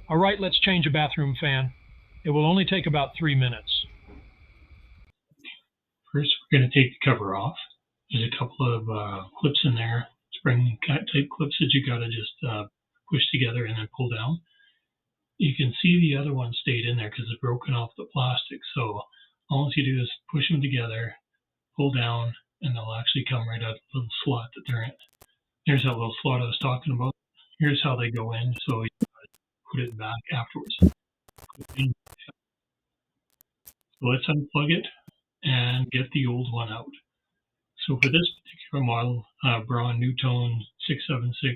All right, let's change a bathroom fan. It will only take about 3 minutes. First, we're going to take the cover off. There's a couple of clips in there, spring type clips that you got to just push together and then pull down. You can see the other one stayed in there because it's broken off the plastic. So all you do is push them together, pull down, and they'll actually come right out of the little slot that they're in. Here's that little slot I was talking about. Here's how they go in. So you put it back afterwards. So let's unplug it and get the old one out. So for this particular model, Broan NuTone 676,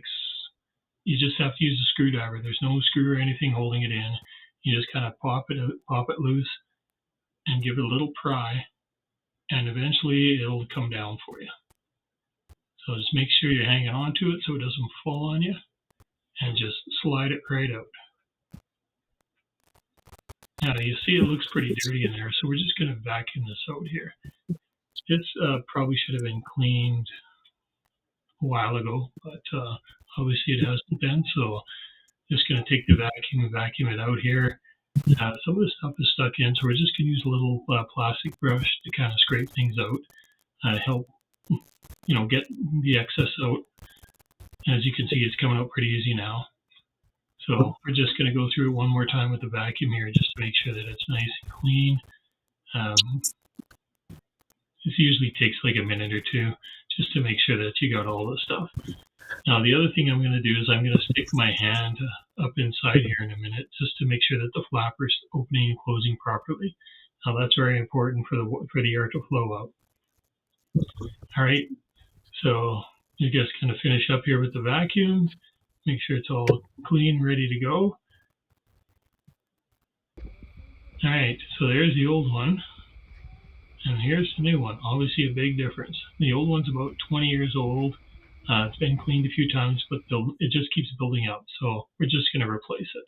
you just have to use a screwdriver. There's no screw or anything holding it in. You just kind of pop it loose and give it a little pry, and eventually it'll come down for you. So just make sure you're hanging on to it so it doesn't fall on you, and just slide it right out. Now you see it looks pretty dirty in there, so we're just going to vacuum this out here. This probably should have been cleaned a while ago, but obviously it hasn't been, so just going to take the vacuum and vacuum it out here. Some of the stuff is stuck in, so we're just going to use a little plastic brush to kind of scrape things out, help get the excess out. As you can see, it's coming out pretty easy now. So we're just going to go through it one more time with the vacuum here just to make sure that it's nice and clean. This usually takes like a minute or two just to make sure that you got all the stuff. Now the other thing I'm going to do is I'm going to stick my hand up inside here in a minute just to make sure that the flapper's opening and closing properly. Now that's very important for the air to flow out. All right, so you just kind of finish up here with the vacuum. Make sure it's all clean, ready to go. All right, so there's the old one. And here's the new one. Obviously a big difference. The old one's about 20 years old. It's been cleaned a few times, but it just keeps building up. So we're just going to replace it.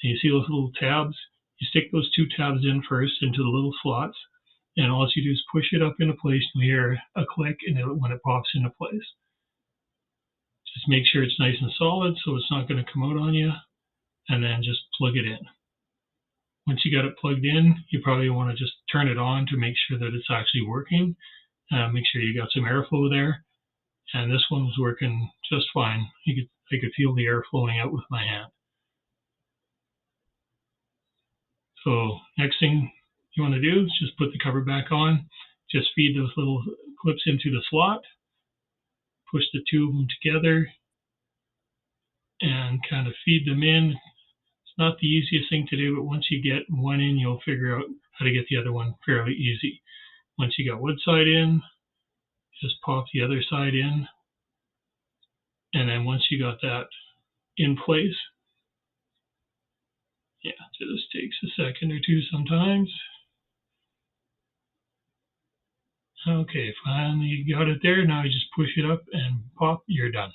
And you see those little tabs? You stick those 2 tabs in first into the little slots. And all you do is push it up into place. You hear a click and when it pops into place. Just make sure it's nice and solid so it's not going to come out on you. And then just plug it in. Once you got it plugged in, you probably want to just turn it on to make sure that it's actually working. Make sure you got some airflow there. And this one was working just fine. I could feel the air flowing out with my hand. So next thing you want to do is just put the cover back on. Just feed those little clips into the slot. Push the 2 of them together and kind of feed them in. It's not the easiest thing to do, but once you get one in, you'll figure out how to get the other one fairly easy. Once you got one side in, just pop the other side in. And then once you got that in place, yeah, so this takes a second or two sometimes. Okay, finally you got it there. Now you just push it up and pop, you're done.